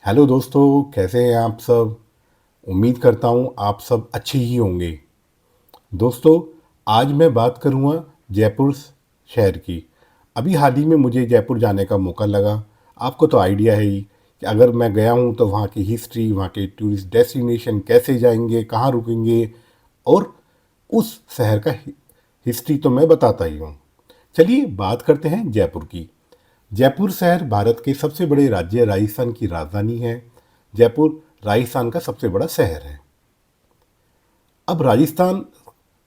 Hello दोस्तों, कैसे हैं आप सब। उम्मीद करता हूँ आप सब अच्छे ही होंगे। दोस्तों, आज मैं बात करूँगा जयपुर शहर की। अभी हाल ही में मुझे जयपुर जाने का मौका लगा। आपको तो आइडिया है ही कि अगर मैं गया हूँ तो वहाँ की हिस्ट्री, वहाँ के टूरिस्ट डेस्टिनेशन कैसे जाएंगे, कहाँ रुकेंगे, और उस शहर का हिस्ट्री तो मैं बताता ही हूँ। चलिए बात करते हैं जयपुर की। जयपुर शहर भारत के सबसे बड़े राज्य राजस्थान की राजधानी है। जयपुर राजस्थान का सबसे बड़ा शहर है। अब राजस्थान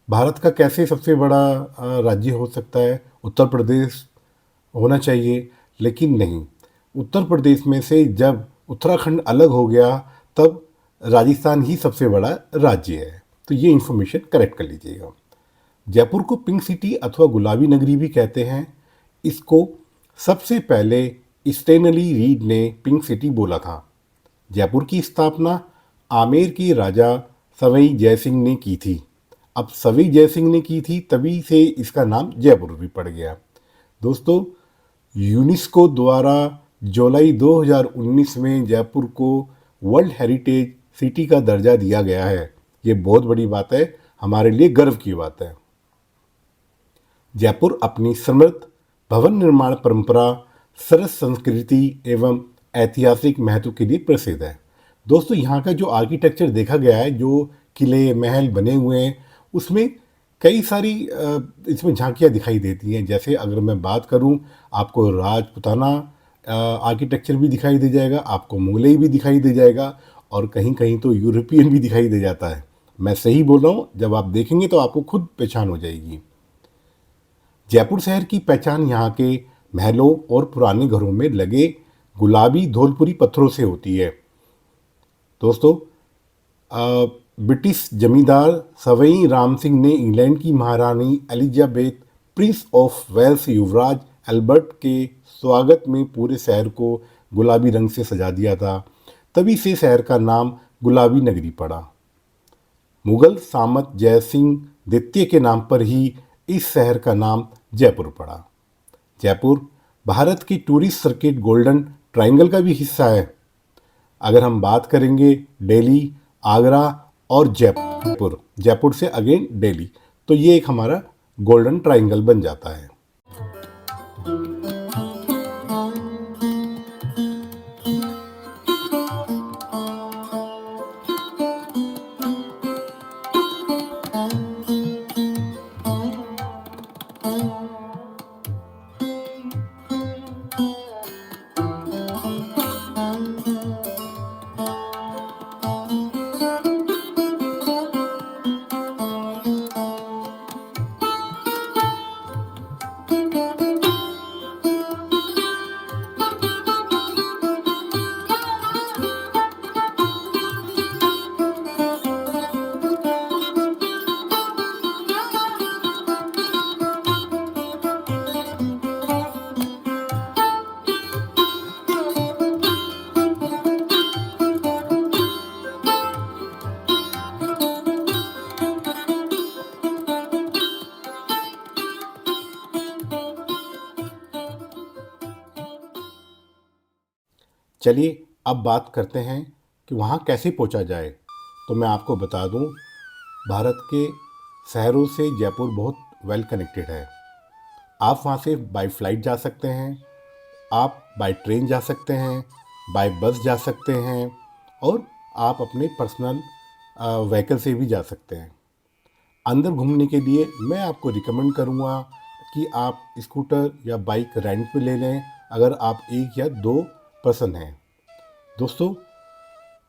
भारत का कैसे सबसे बड़ा राज्य हो सकता है। उत्तर प्रदेश होना चाहिए, लेकिन नहीं। उत्तर प्रदेश में से जब उत्तराखंड अलग हो गया, तब राजस्थान ही सबसे बड़ा राज्य है। तो ये इन्फॉर्मेशन करेक्ट कर लीजिएगा। जयपुर को पिंक सिटी अथवा गुलाबी नगरी भी कहते हैं। इसको सबसे पहले स्टेनली रीड ने पिंक सिटी बोला था। जयपुर की स्थापना आमेर के राजा सवाई जयसिंह ने की थी। अब सवाई जयसिंह ने की थी, तभी से इसका नाम जयपुर भी पड़ गया। दोस्तों, यूनेस्को द्वारा जुलाई 2019 में जयपुर को वर्ल्ड हेरिटेज सिटी का दर्जा दिया गया है। ये बहुत बड़ी बात है, हमारे लिए गर्व की बात है। जयपुर अपनी समृद्ध भवन निर्माण परंपरा, सरस संस्कृति एवं ऐतिहासिक महत्व के लिए प्रसिद्ध है। दोस्तों, यहाँ का जो आर्किटेक्चर देखा गया है, जो किले महल बने हुए हैं, उसमें कई सारी इसमें झांकियाँ दिखाई देती हैं। जैसे अगर मैं बात करूँ, आपको राजपुताना आर्किटेक्चर भी दिखाई दे जाएगा, आपको मुगलई भी दिखाई दे जाएगा, और कहीं कहीं तो यूरोपियन भी दिखाई दे जाता है। मैं सही बोल रहा हूँ, जब आप देखेंगे तो आपको खुद पहचान हो जाएगी। जयपुर शहर की पहचान यहाँ के महलों और पुराने घरों में लगे गुलाबी धौलपुरी पत्थरों से होती है। दोस्तों, ब्रिटिश जमींदार सवाई राम सिंह ने इंग्लैंड की महारानी एलिजाबेथ, प्रिंस ऑफ वेल्स युवराज एल्बर्ट के स्वागत में पूरे शहर को गुलाबी रंग से सजा दिया था। तभी से शहर का नाम गुलाबी नगरी पड़ा। मुगल सामंत जयसिंह द्वितीय के नाम पर ही इस शहर का नाम जयपुर पड़ा। जयपुर भारत की टूरिस्ट सर्किट गोल्डन ट्रायंगल का भी हिस्सा है। अगर हम बात करेंगे दिल्ली, आगरा और जयपुर, जयपुर से अगेन दिल्ली, तो ये एक हमारा गोल्डन ट्रायंगल बन जाता है। चलिए अब बात करते हैं कि वहाँ कैसे पहुँचा जाए। तो मैं आपको बता दूँ, भारत के शहरों से जयपुर बहुत वेल कनेक्टेड है। आप वहाँ से बाय फ्लाइट जा सकते हैं, आप बाय ट्रेन जा सकते हैं, बाय बस जा सकते हैं, और आप अपने पर्सनल व्हीकल से भी जा सकते हैं। अंदर घूमने के लिए मैं आपको रिकमेंड करूँगा कि आप स्कूटर या बाइक रेंट पे ले लें, अगर आप एक या दो पर्सन हैं। दोस्तों,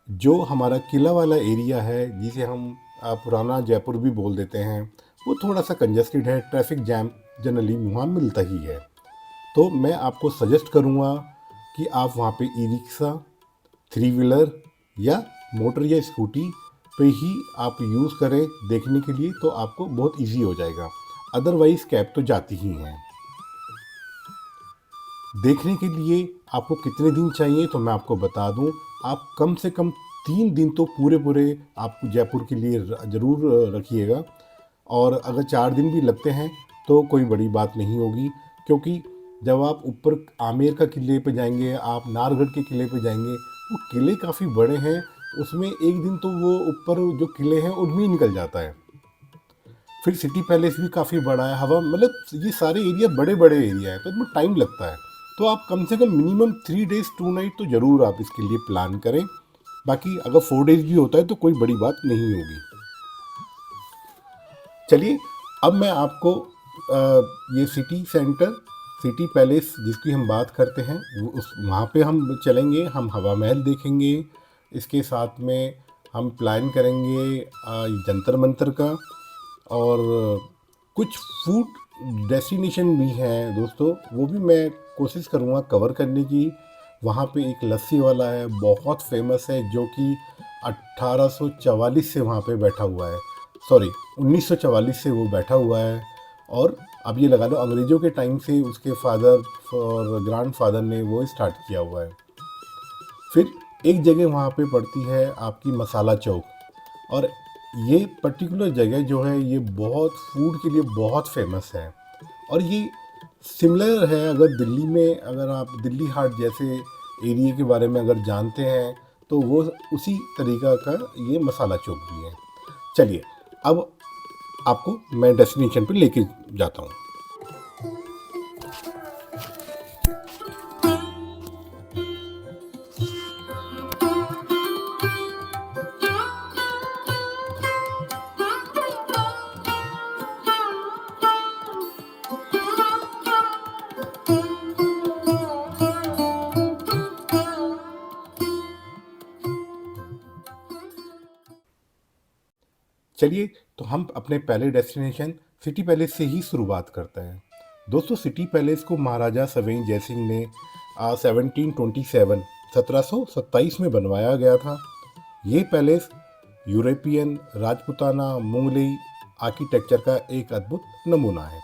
जो हमारा किला वाला एरिया है, जिसे हम पुराना जयपुर भी बोल देते हैं, वो थोड़ा सा कंजस्टेड है। ट्रैफिक जैम जनरली वहाँ मिलता ही है। तो मैं आपको सजेस्ट करूँगा कि आप वहाँ पे ई रिक्शा, थ्री व्हीलर या मोटर या स्कूटी पे ही आप यूज़ करें देखने के लिए, तो आपको बहुत इजी हो जाएगा। अदरवाइज़ कैब तो जाती ही हैं। देखने के लिए आपको कितने दिन चाहिए, तो मैं आपको बता दूं, आप कम से कम 3 दिन तो पूरे पूरे आप जयपुर के लिए ज़रूर रखिएगा। और अगर 4 दिन भी लगते हैं तो कोई बड़ी बात नहीं होगी, क्योंकि जब आप ऊपर आमेर का किले पे जाएंगे, आप नाहरगढ़ के किले पे जाएंगे, वो किले काफ़ी बड़े हैं, उसमें एक दिन तो वो ऊपर जो किले हैं उनमें ही निकल जाता है। फिर सिटी पैलेस भी काफ़ी बड़ा है, हवा मतलब ये सारे एरिया बड़े बड़े एरिया है, तो इसमें टाइम लगता है। तो आप कम से कम मिनिमम 3 डेज 2 नाइट तो ज़रूर आप इसके लिए प्लान करें। बाकी अगर 4 डेज भी होता है तो कोई बड़ी बात नहीं होगी। चलिए, अब मैं आपको ये सिटी सेंटर, सिटी पैलेस जिसकी हम बात करते हैं, उस वहाँ पे हम चलेंगे, हम हवा महल देखेंगे। इसके साथ में हम प्लान करेंगे जंतर मंतर का, और कुछ फूड डेस्टिनेशन भी हैं दोस्तों, वो भी मैं कोशिश करूँगा कवर करने की। वहाँ पे एक लस्सी वाला है, बहुत फेमस है, जो कि 1844 से वहाँ पे बैठा हुआ है, सॉरी 1944 से वो बैठा हुआ है। और अब ये लगा लो अंग्रेज़ों के टाइम से उसके फादर और ग्रैंडफादर ने वो स्टार्ट किया हुआ है। फिर एक जगह वहाँ पे पड़ती है आपकी मसाला चौक, और ये पर्टिकुलर जगह जो है ये बहुत फूड के लिए बहुत फेमस है। और ये सिमिलर है, अगर दिल्ली में अगर आप दिल्ली हाट जैसे एरिया के बारे में अगर जानते हैं तो वो उसी तरीका का ये मसाला चौक भी है। चलिए, अब आपको मैं डेस्टिनेशन पे लेके जाता हूँ। चलिए, तो हम अपने पहले डेस्टिनेशन सिटी पैलेस से ही शुरुआत करते हैं। दोस्तों, सिटी पैलेस को महाराजा सवेई जय सिंह ने 1727 में बनवाया गया था। ये palace European Rajputana Mughlai architecture का एक अद्भुत नमूना है।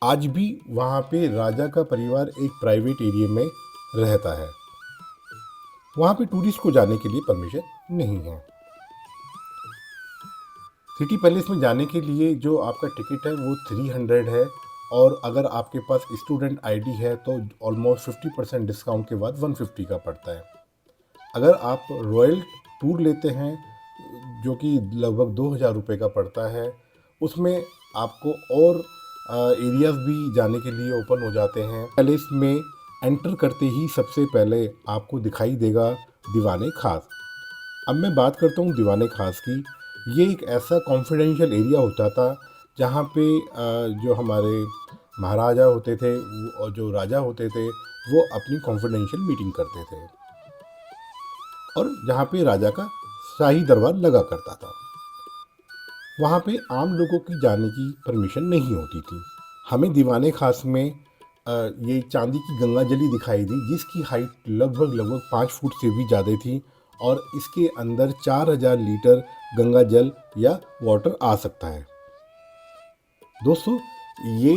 आज भी वहाँ पे राजा का परिवार एक प्राइवेट एरिया में रहता है। वहाँ पे टूरिस्ट को जाने के लिए परमिशन नहीं है। सिटी पैलेस में जाने के लिए जो आपका टिकट है वो 300 है, और अगर आपके पास स्टूडेंट आईडी है तो ऑलमोस्ट 50% डिस्काउंट के बाद 150 का पड़ता है। अगर आप रॉयल टूर लेते हैं जो कि लगभग 2000 रुपये का पड़ता है, उसमें आपको और एरियाज भी जाने के लिए ओपन हो जाते हैं। पैलेस में एंटर करते ही सबसे पहले आपको दिखाई देगा दीवाने खास। अब मैं बात करता हूँ दीवाने खास की। ये एक ऐसा कॉन्फिडेंशियल एरिया होता था जहाँ पे जो हमारे महाराजा होते थे और जो राजा होते थे वो अपनी कॉन्फिडेंशियल मीटिंग करते थे, और जहाँ पे राजा का शाही दरबार लगा करता था। वहाँ पे आम लोगों की जाने की परमिशन नहीं होती थी। हमें दीवाने खास में ये चांदी की गंगा जली दिखाई दी, जिसकी हाइट लगभग 5 फुट से भी ज़्यादा थी, और इसके अंदर 4000 लीटर गंगा जल या वाटर आ सकता है। दोस्तों, ये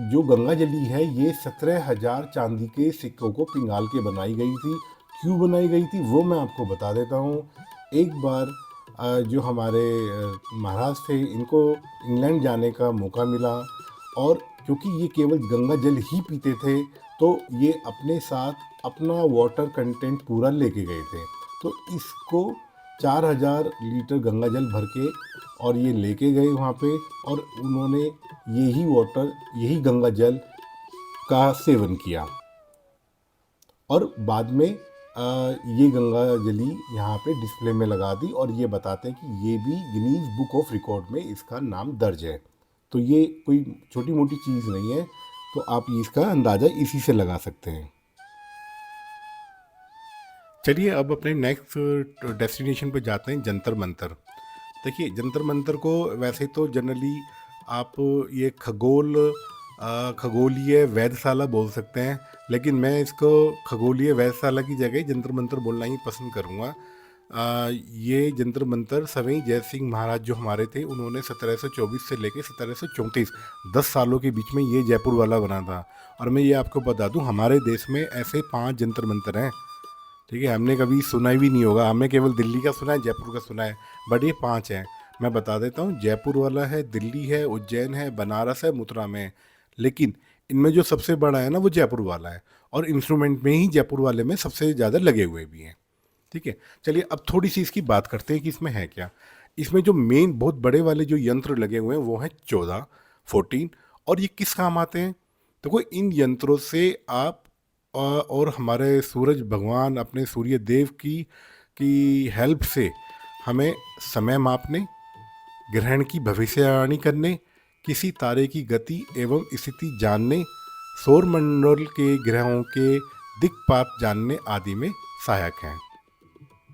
जो गंगा जली है ये 17,000 चांदी के सिक्कों को पिघाल के बनाई गई थी। क्यों बनाई गई थी वो मैं आपको बता देता हूँ। एक बार जो हमारे महाराज थे, इनको इंग्लैंड जाने का मौका मिला, और क्योंकि ये केवल गंगा जल ही पीते थे तो ये अपने साथ अपना वाटर कंटेंट पूरा लेके गए थे। तो इसको 4000 लीटर गंगा जल भर के और ये लेके गए वहाँ पे, और उन्होंने यही गंगा जल का सेवन किया, और बाद में ये गंगा जली यहाँ पे डिस्प्ले में लगा दी, और ये बताते हैं कि ये भी गिनीज बुक ऑफ रिकॉर्ड में इसका नाम दर्ज है। तो ये कोई छोटी मोटी चीज़ नहीं है, तो आप इसका अंदाज़ा इसी से लगा सकते हैं। चलिए, अब अपने नेक्स्ट डेस्टिनेशन पे जाते हैं, जंतर मंतर। देखिए, जंतर मंतर को वैसे तो जनरली आप ये खगोलीय वेधशाला बोल सकते हैं, लेकिन मैं इसको खगोलीय वेधशाला की जगह जंतर मंतर बोलना ही पसंद करूँगा। ये जंतर मंतर सवेई जय सिंह महाराज जो हमारे थे, उन्होंने 1724 से लेकर 1734 10 सालों के बीच में ये जयपुर वाला बना था। और मैं ये आपको बता दूं, हमारे देश में ऐसे 5 जंतर मंतर हैं, ठीक है। हमने कभी सुना भी नहीं होगा, हमने केवल दिल्ली का सुना है, जयपुर का सुना है, बट ये 5 हैं। मैं बता देता हूँ, जयपुर वाला है, दिल्ली है, उज्जैन है, बनारस है, मथुरा में है। लेकिन इनमें जो सबसे बड़ा है ना वो जयपुर वाला है, और इंस्ट्रूमेंट में ही जयपुर वाले में सबसे ज़्यादा लगे हुए भी हैं। ठीक है, चलिए अब थोड़ी सी इसकी बात करते हैं कि इसमें है क्या। इसमें जो मेन बहुत बड़े वाले जो यंत्र लगे हुए हैं वो हैं 14, और ये किस काम आते हैं। देखो इन यंत्रों से आप और हमारे सूरज भगवान अपने सूर्य देव की हेल्प से हमें समय मापने, ग्रहण की भविष्यवाणी करने, किसी तारे की गति एवं स्थिति जानने, सौरमंडल के ग्रहों के दिक्पात जानने आदि में सहायक हैं।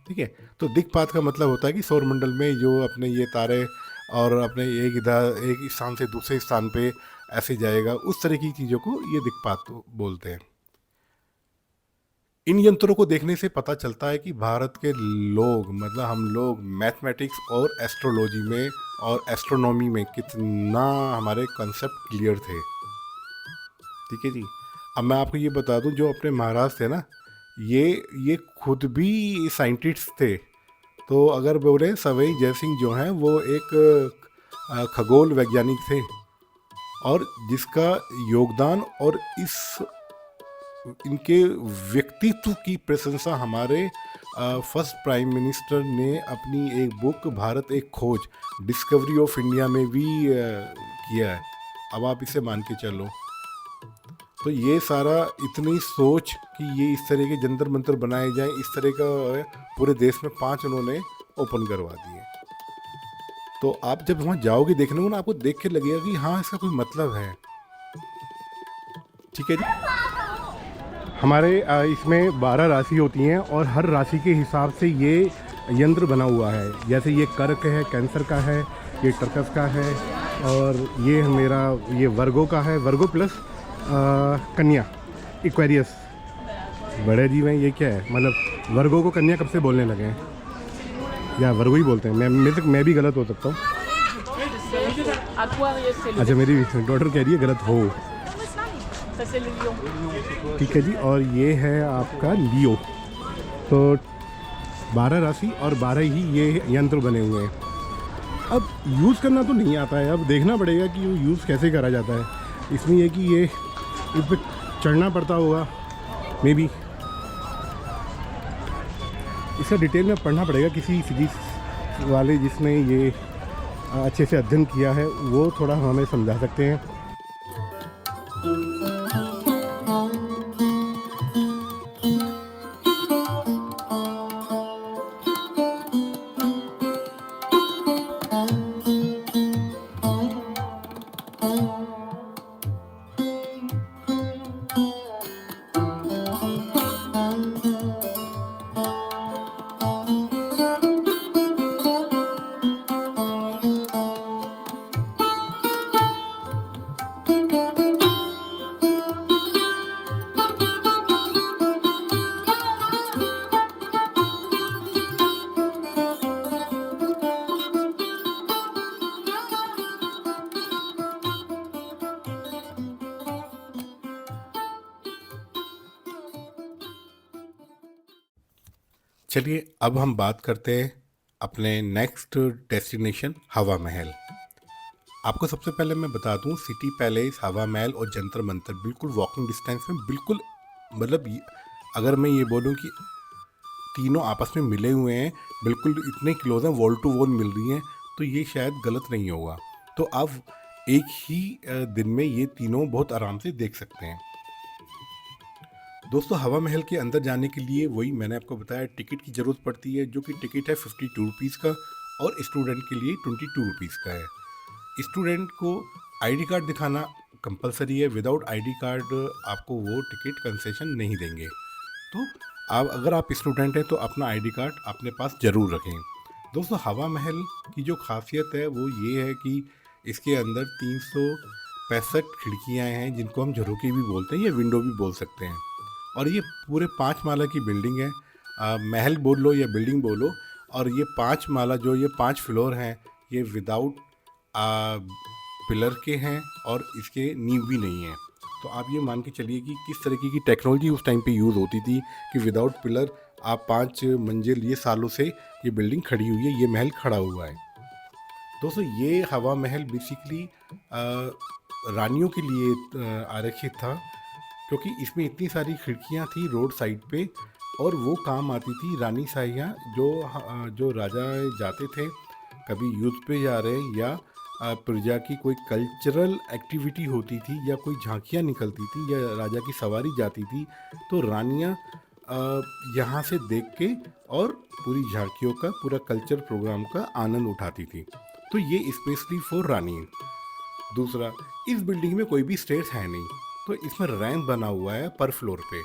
ठीक है, तो दिक्पात का मतलब होता है कि सौरमंडल में जो अपने ये तारे और अपने एक स्थान से दूसरे स्थान पे ऐसे जाएगा, उस तरह की चीज़ों को ये दिक्पात बोलते हैं। इन यंत्रों को देखने से पता चलता है कि भारत के लोग, मतलब हम लोग मैथमेटिक्स और एस्ट्रोलॉजी में और एस्ट्रोनॉमी में कितना हमारे कॉन्सेप्ट क्लियर थे। ठीक है जी, अब मैं आपको ये बता दूं, जो अपने महाराज थे ना, ये खुद भी साइंटिस्ट थे। तो अगर बोले सवाई जयसिंह जो हैं वो एक खगोल वैज्ञानिक थे, और जिसका योगदान और इनके व्यक्तित्व की प्रशंसा हमारे फर्स्ट प्राइम मिनिस्टर ने अपनी एक बुक भारत एक खोज, डिस्कवरी ऑफ इंडिया में भी किया है। अब आप इसे मान के चलो, तो ये सारा इतनी सोच कि ये इस तरह के जंतर मंतर बनाए जाएं, इस तरह का पूरे देश में 5 उन्होंने ओपन करवा दिए। तो आप जब वहाँ जाओगे देखने को ना, आपको देख के लगेगा कि हाँ इसका कोई मतलब है। ठीक है जी, हमारे इसमें 12 राशि होती हैं, और हर राशि के हिसाब से ये यंत्र बना हुआ है। जैसे ये कर्क है, कैंसर का है, ये टर्कस का है, और ये मेरा ये वर्गो का है, वर्गो प्लस कन्या, इक्वेरियस। बड़े जी में ये क्या है, मतलब वर्गो को कन्या कब से बोलने लगे हैं, या वर्गो ही बोलते हैं? मैं भी गलत हो सकता हूँ। अच्छा, मेरी डॉटर कह रही है गलत हो। ठीक है जी, और ये है आपका लियो। तो 12 राशि और 12 ही ये यंत्र बने हुए हैं। अब यूज़ करना तो नहीं आता है, अब देखना पड़ेगा कि यूज़ कैसे करा जाता है। इसमें यह कि ये इस पर चढ़ना पड़ता होगा, मे बी इसका डिटेल में पढ़ना पड़ेगा। किसी फिजिक्स वाले जिसने ये अच्छे से अध्ययन किया है वो थोड़ा हमें समझा सकते हैं। चलिए अब हम बात करते हैं अपने नेक्स्ट डेस्टिनेशन हवा महल। आपको सबसे पहले मैं बता दूं, सिटी पैलेस, हवा महल और जंतर मंतर बिल्कुल वॉकिंग डिस्टेंस में, बिल्कुल मतलब अगर मैं ये बोलूं कि तीनों आपस में मिले हुए हैं, बिल्कुल इतने क्लोज हैं, वॉल टू वॉल मिल रही हैं, तो ये शायद गलत नहीं होगा। तो आप एक ही दिन में ये तीनों बहुत आराम से देख सकते हैं। दोस्तों, हवा महल के अंदर जाने के लिए वही मैंने आपको बताया, टिकट की ज़रूरत पड़ती है, जो कि टिकट है 52 रुपीज़ का, और स्टूडेंट के लिए 22 रुपीज़ का है। स्टूडेंट को आईडी कार्ड दिखाना कंपलसरी है, विदाउट आईडी कार्ड आपको वो टिकट कंसेशन नहीं देंगे। तो अगर आप स्टूडेंट हैं तो अपना आईडी कार्ड अपने पास ज़रूर रखें। दोस्तों, हवा महल की जो खासियत है वो ये है कि इसके अंदर 365 खिड़कियाँ हैं, जिनको हम झरोके भी बोलते हैं या विंडो भी बोल सकते हैं, और ये पूरे 5 माला की बिल्डिंग है। महल बोल लो या बिल्डिंग बोलो, और ये 5 माला जो ये 5 फ्लोर हैं, ये विदाउट पिलर के हैं, और इसके नींव भी नहीं है। तो आप ये मान के चलिए कि किस तरीके की टेक्नोलॉजी उस टाइम पे यूज़ होती थी कि विदाउट पिलर आप 5 मंजिल, ये सालों से ये बिल्डिंग खड़ी हुई है, ये महल खड़ा हुआ है। दोस्तों, ये हवा महल बेसिकली रानियों के लिए आरक्षित था, क्योंकि इसमें इतनी सारी खिड़कियां थी रोड साइड पे, और वो काम आती थी रानी शाहियाँ जो राजा जाते थे, कभी युद्ध पे जा रहे या प्रजा की कोई कल्चरल एक्टिविटी होती थी या कोई झांकियाँ निकलती थी या राजा की सवारी जाती थी, तो रानियाँ यहाँ से देख के और पूरी झांकियों का, पूरा कल्चर प्रोग्राम का आनंद उठाती थी। तो ये स्पेशली फॉर रानी। दूसरा, इस बिल्डिंग में कोई भी स्टेयर्स है नहीं, तो इसमें रैंप बना हुआ है पर फ्लोर पे।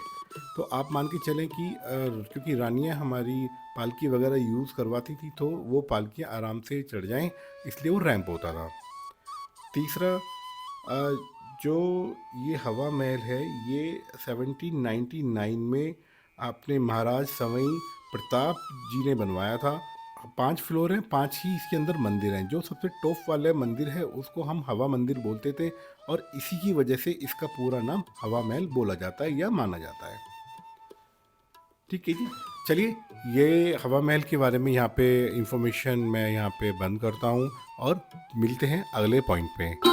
तो आप मान के चलें कि क्योंकि रानियाँ हमारी पालकी वगैरह यूज़ करवाती थी, तो वो पालकियाँ आराम से चढ़ जाएं, इसलिए वो रैंप होता था। तीसरा, जो ये हवा महल है, ये 1799 में अपने महाराज सवाई प्रताप जी ने बनवाया था। 5 फ्लोर हैं, 5 ही इसके अंदर मंदिर हैं। जो सबसे टॉप वाला मंदिर है उसको हम हवा मंदिर बोलते थे, और इसी की वजह से इसका पूरा नाम हवा महल बोला जाता है या माना जाता है। ठीक है जी, चलिए ये हवा महल के बारे में यहाँ पे इंफॉर्मेशन मैं यहाँ पे बंद करता हूँ, और मिलते हैं अगले पॉइंट पे।